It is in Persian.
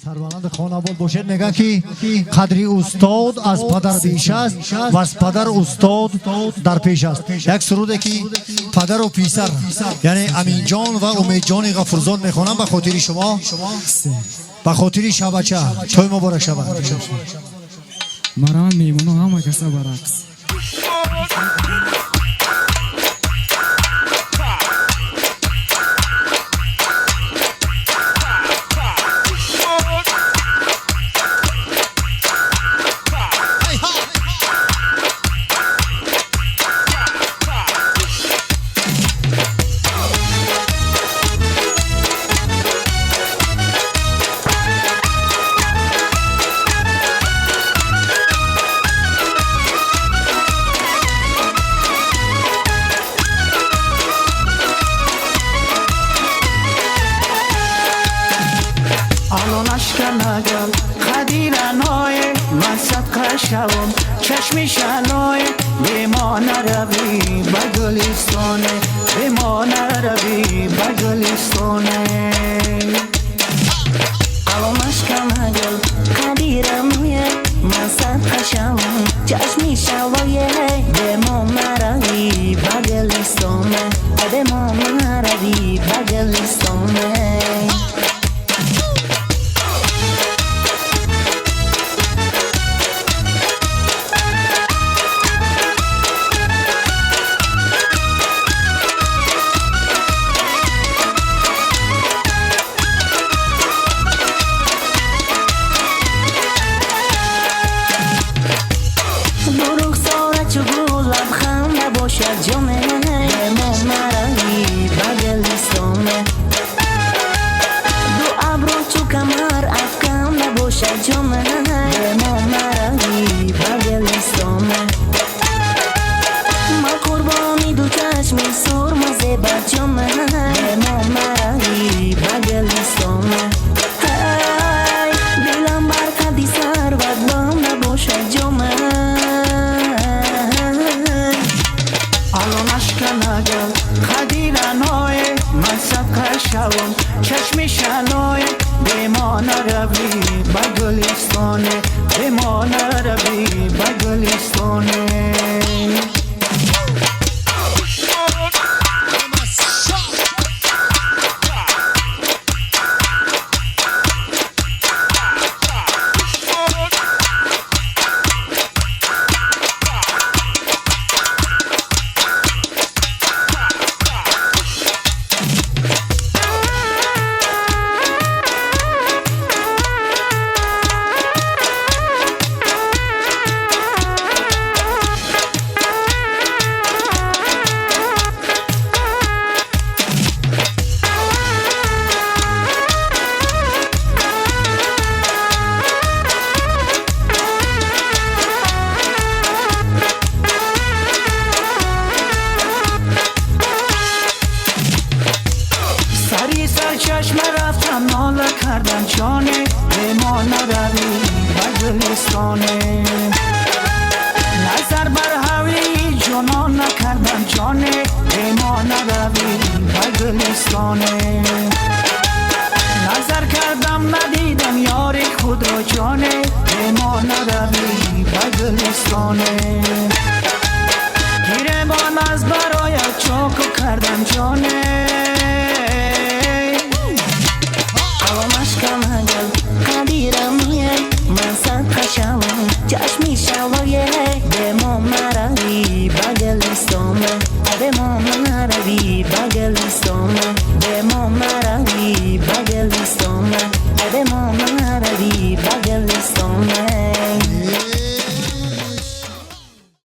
سربلند خانواد باشد میگن که قدری استاد از پدر بیش است و از پدر استاد در پیش است. یک سروده که پدر و پیسر یعنی امین جان و امید جان غفورزاد میخوانم به خاطر شما، به خاطر شبچه. توی مبارک شود. مران میمونو همه کسا برعکس. نگل خدیرانای من صدقه شوم چشمی شنای بما نروی به گلستانه بما نروی به گلستانه علامش کم نگل خدیرانای من صدقه شوم چشمی شوای بما نروی به گلستانه بما نروی به گلستانه جمعه ما مرایی بگلستانه دو ابرو تو کمر افکم نباشد جمعه ما مرایی بگلستانه ما قربانی دو چشمی سرمزه بر جمعه ما مرایی بگلستانه دلم بر قدی سر و دلم نباشد جمعه نگل خدیرانای من صدقه شوم چشمی شنای بما نروی به گلستانه بما نروی به گلستانه چشم رفتم ناله کردم جانه بما نروی به گلستانه نظر بر هوی جنان نکردم جانه بما نروی به گلستانه نظر کردم ندیدم یار خود را جانه بما نروی به گلستانه گریبان از برایت چاکو کردم جانه من صدقه شوم چشمی شوای بما مرایی به گلستانه بما مرایی به گلستانه بما مرایی به گلستانه بما مرایی